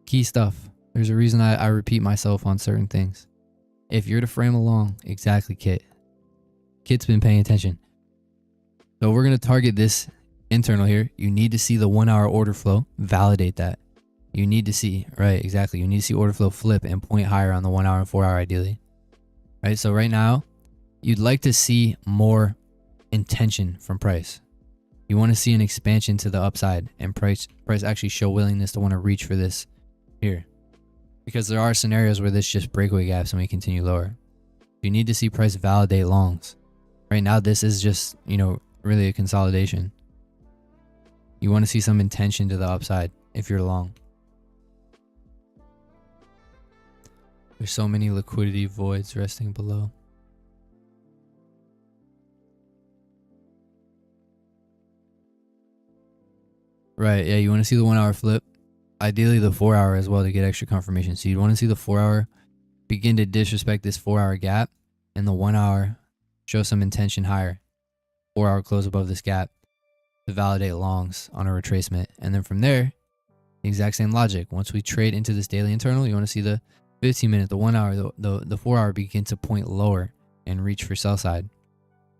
Key stuff. There's a reason I repeat myself on certain things. If you're to frame along, exactly, Kit. Kit's been paying attention. So we're going to target this internal here. You need to see the 1-hour order flow. Validate that. You need to see, right, exactly. You need to see order flow flip and point higher on the 1-hour and 4-hour ideally. Right, so right now, you'd like to see more intention from price. You want to see an expansion to the upside and price actually show willingness to want to reach for this here. Because there are scenarios where this just breakaway gaps and we continue lower. You need to see price validate longs. Right now, this is just, really a consolidation. You want to see some intention to the upside if you're long. There's so many liquidity voids resting below. Right, yeah, you want to see the 1-hour flip. Ideally the 4-hour as well to get extra confirmation. So you'd want to see the 4-hour begin to disrespect this 4-hour gap, and the 1-hour show some intention higher. 4-hour close above this gap to validate longs on a retracement. And then from there, the exact same logic. Once we trade into this daily internal, you want to see the 15-minute, the 1-hour, the 4-hour begin to point lower and reach for sell side.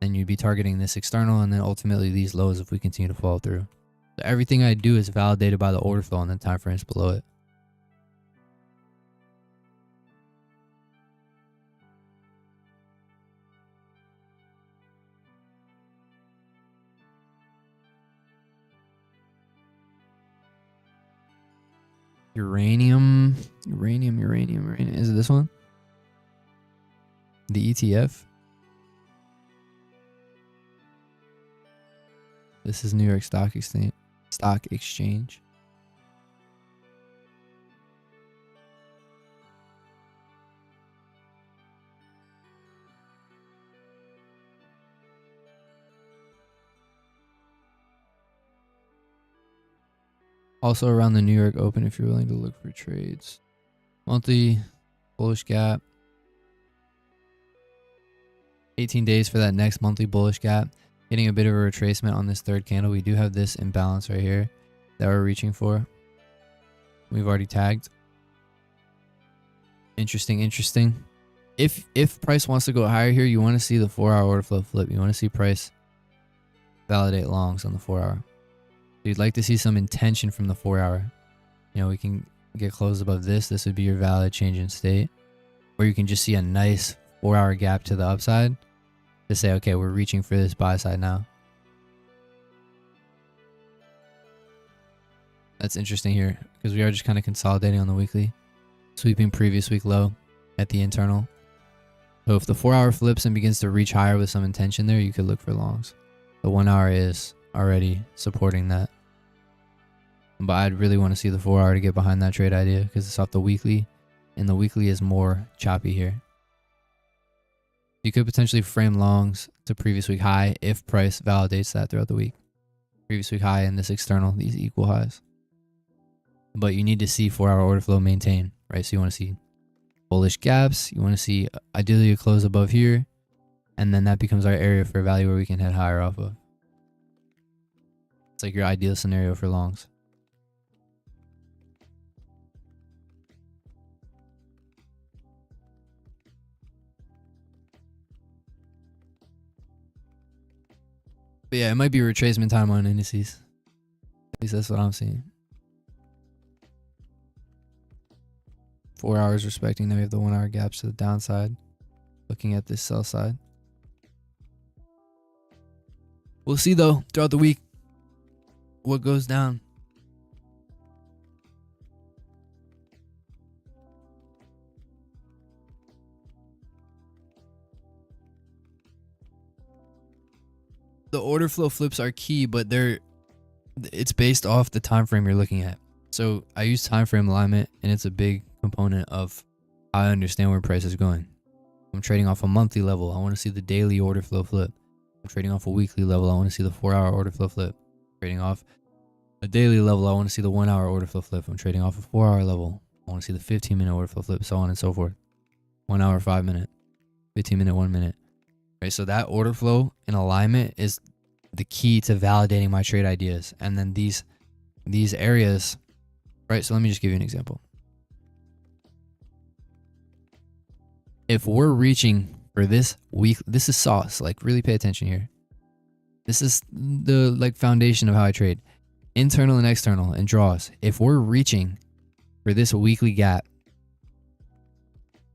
Then you'd be targeting this external and then ultimately these lows if we continue to follow through. So everything I do is validated by the order flow and then time frames below it. Uranium. Is it this one? The ETF? This is New York Stock Exchange. Also around the New York Open if you're willing to look for trades. Monthly bullish gap. 18 days for that next monthly bullish gap. Getting a bit of a retracement on this third candle. We do have this imbalance right here that we're reaching for. We've already tagged. Interesting. If price wants to go higher here, you want to see the 4-hour order flow flip. You want to see price validate longs on the 4-hour. So you'd like to see some intention from the 4-hour. You know, we can get closed above this. This would be your valid change in state. Or you can just see a nice 4-hour gap to the upside to say, okay, we're reaching for this buy side now. That's interesting here because we are just kind of consolidating on the weekly, sweeping previous week low at the internal. So if the 4-hour flips and begins to reach higher with some intention there, you could look for longs. The 1-hour is already supporting that. But I'd really want to see the 4-hour to get behind that trade idea because it's off the weekly, and the weekly is more choppy here. You could potentially frame longs to previous week high if price validates that throughout the week. Previous week high and this external, these equal highs. But you need to see 4-hour order flow maintain, right? So you want to see bullish gaps. You want to see ideally a close above here. And then that becomes our area for value where we can head higher off of. It's like your ideal scenario for longs. But yeah, it might be retracement time on indices. At least that's what I'm seeing. 4 hours respecting. Then we have the 1-hour gaps to the downside. Looking at this sell side. We'll see though throughout the week what goes down. The order flow flips are key, but it's based off the time frame you're looking at. So I use time frame alignment, and it's a big component of how I understand where price is going. I'm trading off a monthly level. I want to see the daily order flow flip. I'm trading off a weekly level. I want to see the 4-hour order flow flip. Trading off a daily level. I want to see the 1-hour order flow flip. I'm trading off a 4-hour level. I want to see the 15-minute order flow flip, so on and so forth. 1 hour, 5 minute, 15-minute, 1 minute. Right, so that order flow in alignment is the key to validating my trade ideas. And then these areas, right? So let me just give you an example. If we're reaching for this week, this is sauce. Like, really pay attention here. This is the foundation of how I trade. Internal and external and draws. If we're reaching for this weekly gap,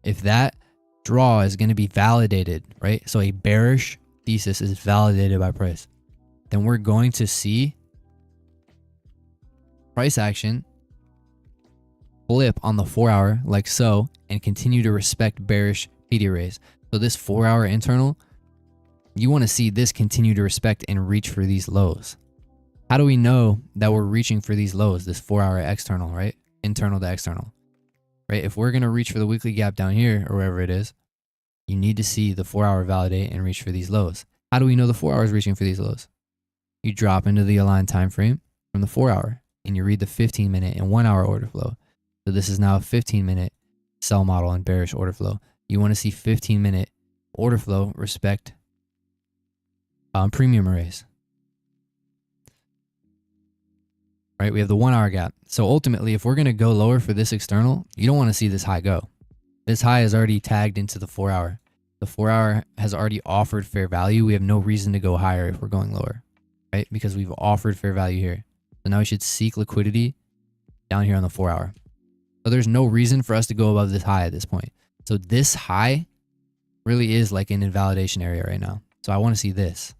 if that draw is going to be validated, right? So a bearish thesis is validated by price. Then we're going to see price action flip on the 4-hour like so and continue to respect bearish PD raise. So this 4-hour internal, you want to see this continue to respect and reach for these lows. How do we know that we're reaching for these lows? This 4-hour external, right? Internal to external, right? If we're going to reach for the weekly gap down here or wherever it is, you need to see the 4-hour validate and reach for these lows. How do we know the 4-hour is reaching for these lows? You drop into the aligned time frame from the 4-hour and you read the 15-minute and 1-hour order flow. So this is now a 15-minute sell model and bearish order flow. You want to see 15-minute order flow respect premium arrays. Right, we have the 1-hour gap. So ultimately, if we're going to go lower for this external, you don't want to see this high go. This high is already tagged into the 4-hour. The 4-hour has already offered fair value. We have no reason to go higher if we're going lower, right? Because we've offered fair value here. So now we should seek liquidity down here on the 4-hour. So there's no reason for us to go above this high at this point. So this high really is like an invalidation area right now. So I want to see this.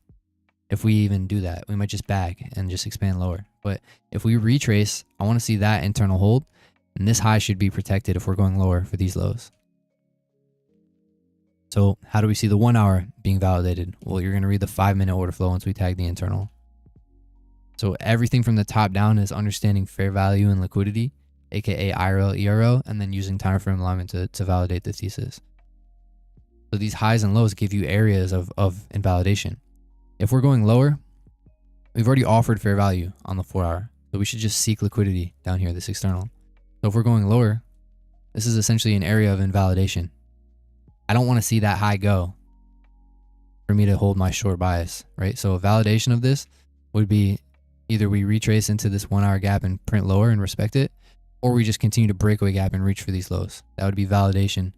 If we even do that, we might just bag and just expand lower. But if we retrace, I want to see that internal hold. And this high should be protected if we're going lower for these lows. So how do we see the 1-hour being validated? Well, you're going to read the 5-minute order flow once we tag the internal. So everything from the top down is understanding fair value and liquidity, aka IRL, ERL, and then using time frame alignment to validate the thesis. So these highs and lows give you areas of invalidation. If we're going lower, we've already offered fair value on the 4-hour. So we should just seek liquidity down here, this external. So if we're going lower, this is essentially an area of invalidation. I don't want to see that high go for me to hold my short bias, right? So a validation of this would be either we retrace into this 1-hour gap and print lower and respect it, or we just continue to breakaway gap and reach for these lows. That would be validation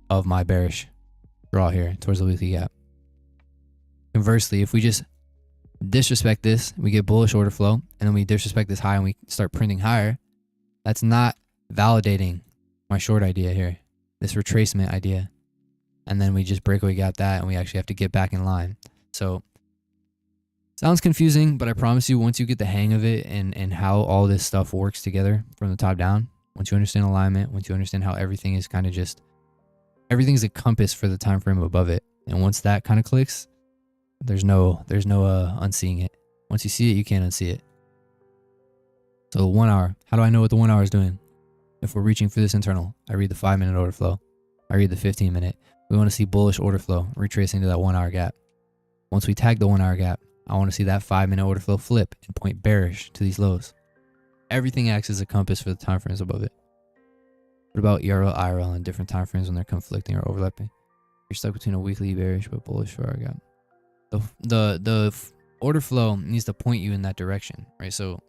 of my bearish draw here towards the weekly gap. Conversely, if we just disrespect this, we get bullish order flow, and then we disrespect this high and we start printing higher, that's not validating my short idea here, this retracement idea. And then we just breakaway gap that, and we actually have to get back in line. So sounds confusing, but I promise you, once you get the hang of it and how all this stuff works together from the top down, once you understand alignment, once you understand how everything is kind of just, everything's a compass for the time frame above it. And once that kind of clicks, there's no unseeing it. Once you see it, you can't unsee it. So the 1 hour, how do I know what the 1 hour is doing? If we're reaching for this internal, I read the 5-minute order flow. I read the 15-minute. We want to see bullish order flow retracing to that 1 hour gap. Once we tag the 1 hour gap, I want to see that 5-minute order flow flip and point bearish to these lows. Everything acts as a compass for the time frames above it. What about ERL, IRL, and different time frames when they're conflicting or overlapping? You're stuck between a weekly bearish but bullish 4 hour gap. The order flow needs to point you in that direction, right? So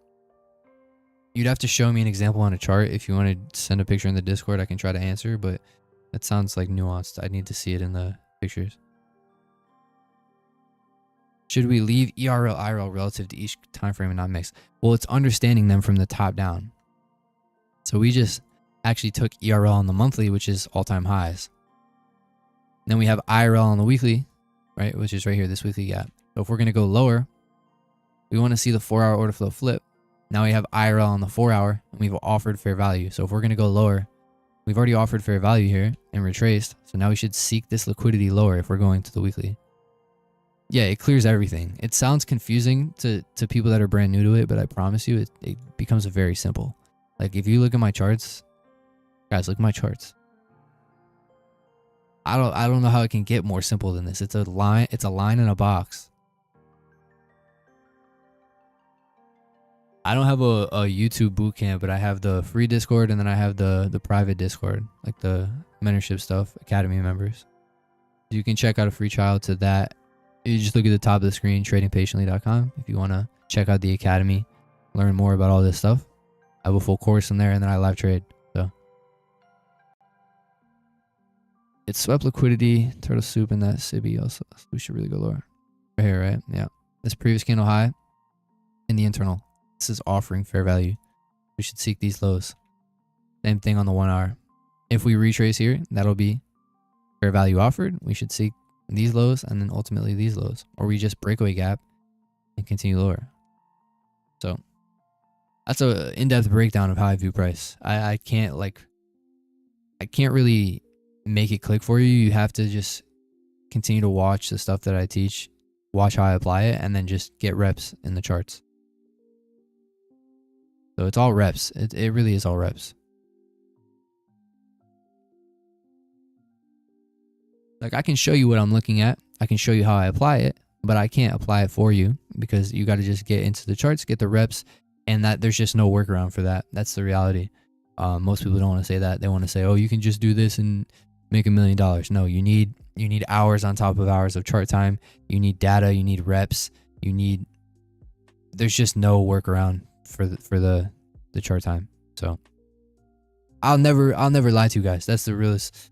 you'd have to show me an example on a chart. If you want to send a picture in the Discord, I can try to answer, but that sounds like nuanced. I need to see it in the pictures. Should we leave ERL, IRL relative to each time frame and not mix? Well, it's understanding them from the top down. So we just actually took ERL on the monthly, which is all-time highs. Then we have IRL on the weekly, right, which is right here, this weekly gap. So if we're going to go lower, we want to see the 4 hour order flow flip. Now we have IRL on the 4 hour, and we've offered fair value. So if we're going to go lower, we've already offered fair value here and retraced. So now we should seek this liquidity lower if we're going to the weekly. Yeah, it clears everything. It sounds confusing to people that are brand new to it, but I promise you, it becomes very simple. Like if you look at my charts, guys, look at my charts. I don't know how it can get more simple than this. It's a line in a box. I don't have a YouTube bootcamp, but I have the free Discord, and then I have the private Discord, like the mentorship stuff, Academy members. You can check out a free trial to that. You just look at the top of the screen, tradingpatiently.com. If you want to check out the Academy, learn more about all this stuff. I have a full course in there, and then I live trade. So it swept liquidity, turtle soup, and that SIBI also. We should really go lower. Right here, right? Yeah. This previous candle high in the internal. This is offering fair value. We should seek these lows. Same thing on the 1 hour. If we retrace here, that'll be fair value offered. We should seek these lows and then ultimately these lows. Or we just breakaway gap and continue lower. So that's an in-depth breakdown of how I view price. I can't really make it click for you. You have to just continue to watch the stuff that I teach, watch how I apply it, and then just get reps in the charts. So it's all reps. It really is all reps. Like I can show you what I'm looking at. I can show you how I apply it, but I can't apply it for you because you got to just get into the charts, get the reps, and that there's just no workaround for that. That's the reality. Most people don't want to say that. They want to say, oh, you can just do this and make $1 million. No, you need hours on top of hours of chart time. You need data. You need reps. There's just no workaround for the chart time. So I'll never lie to you guys. That's the realest.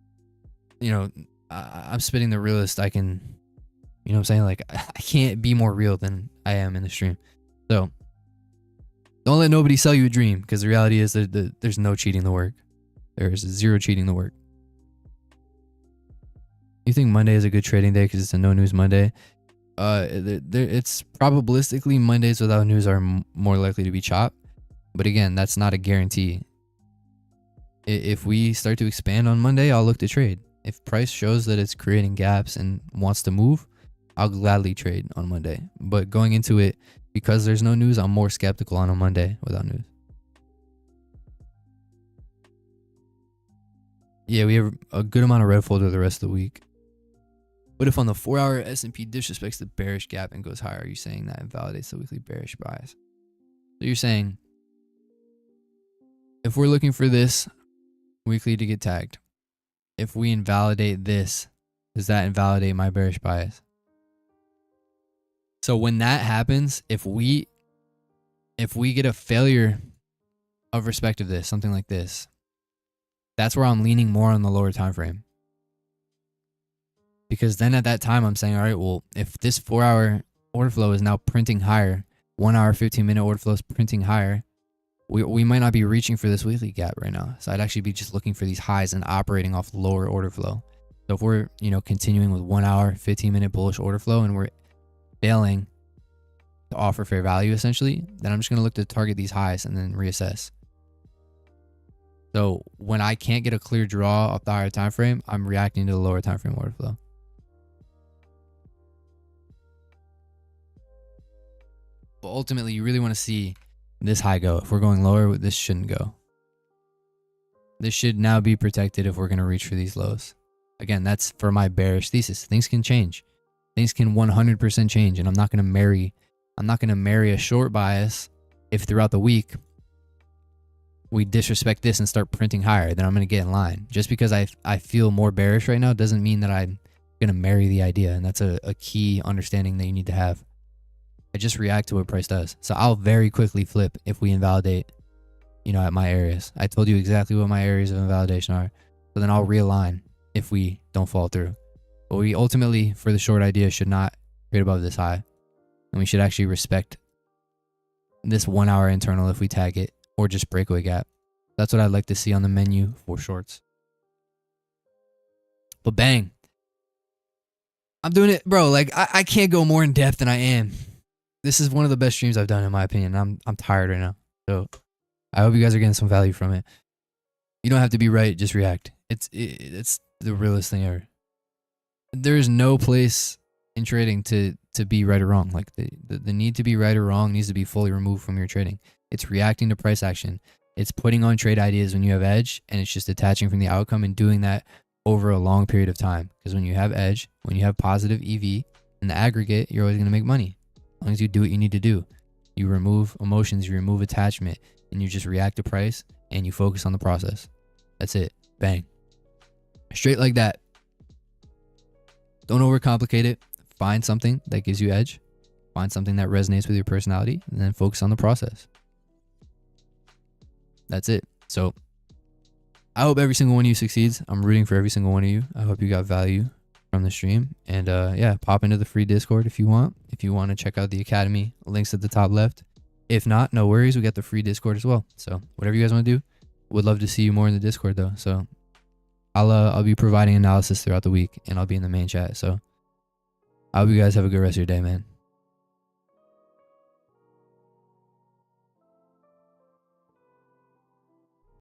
You know, I'm spitting the realest I can. You know what I'm saying? Like I can't be more real than I am in the stream. So don't let nobody sell you a dream, because the reality is that there's no cheating the work. There's zero cheating the work. You think Monday is a good trading day because it's a no news Monday? It's probabilistically Mondays without news are more likely to be chopped, but again, that's not a guarantee. If we start to expand on Monday, I'll look to trade. If price shows that it's creating gaps and wants to move, I'll gladly trade on Monday. But going into it, because there's no news, I'm more skeptical on a Monday without news. Yeah, we have a good amount of red folder the rest of the week. But if on the 4 hour S&P disrespects the bearish gap and goes higher, are you saying that invalidates the weekly bearish bias? So you're saying if we're looking for this weekly to get tagged, if we invalidate this, does that invalidate my bearish bias? So when that happens, if we get a failure of respect of this, something like this, that's where I'm leaning more on the lower time frame. Because then at that time, I'm saying, all right, well, if this 4-hour order flow is now printing higher, 1 hour, 15-minute order flow is printing higher, we might not be reaching for this weekly gap right now. So I'd actually be just looking for these highs and operating off lower order flow. So if we're, continuing with 1 hour, 15-minute bullish order flow and we're failing to offer fair value essentially, then I'm just going to look to target these highs and then reassess. So when I can't get a clear draw off the higher time frame, I'm reacting to the lower time frame order flow. But ultimately, you really want to see this high go. If we're going lower, this shouldn't go. This should now be protected if we're going to reach for these lows. Again, that's for my bearish thesis. Things can change. Things can 100% change, and I'm not going to marry a short bias if throughout the week we disrespect this and start printing higher. Then I'm going to get in line. Just because I feel more bearish right now doesn't mean that I'm going to marry the idea, and that's a key understanding that you need to have. I just react to what price does. So I'll very quickly flip if we invalidate, at my areas. I told you exactly what my areas of invalidation are. So then I'll realign if we don't fall through. But we ultimately, for the short idea, should not trade above this high. And we should actually respect this 1 hour internal if we tag it, or just breakaway gap. That's what I'd like to see on the menu for shorts. But bang. I'm doing it, bro. Like I can't go more in depth than I am. This is one of the best streams I've done, in my opinion. I'm tired right now. So I hope you guys are getting some value from it. You don't have to be right, just react. It's the realest thing ever. There's no place in trading to be right or wrong. Like the need to be right or wrong needs to be fully removed from your trading. It's reacting to price action. It's putting on trade ideas when you have edge, and it's just detaching from the outcome and doing that over a long period of time. Because when you have edge, when you have positive EV in the aggregate, you're always going to make money. As long as you do what you need to do. You remove emotions, you remove attachment, and you just react to price and you focus on the process. That's it. Bang. Straight like that. Don't overcomplicate it. Find something that gives you edge. Find something that resonates with your personality, and then focus on the process. That's it. So I hope every single one of you succeeds. I'm rooting for every single one of you. I hope you got value from the stream. And yeah, pop into the free Discord if you want. If you want to check out the Academy, links at the top left. If not, no worries. We got the free Discord as well. So whatever you guys want to do, would love to see you more in the Discord though. So I'll be providing analysis throughout the week, and I'll be in the main chat. So I hope you guys have a good rest of your day, man.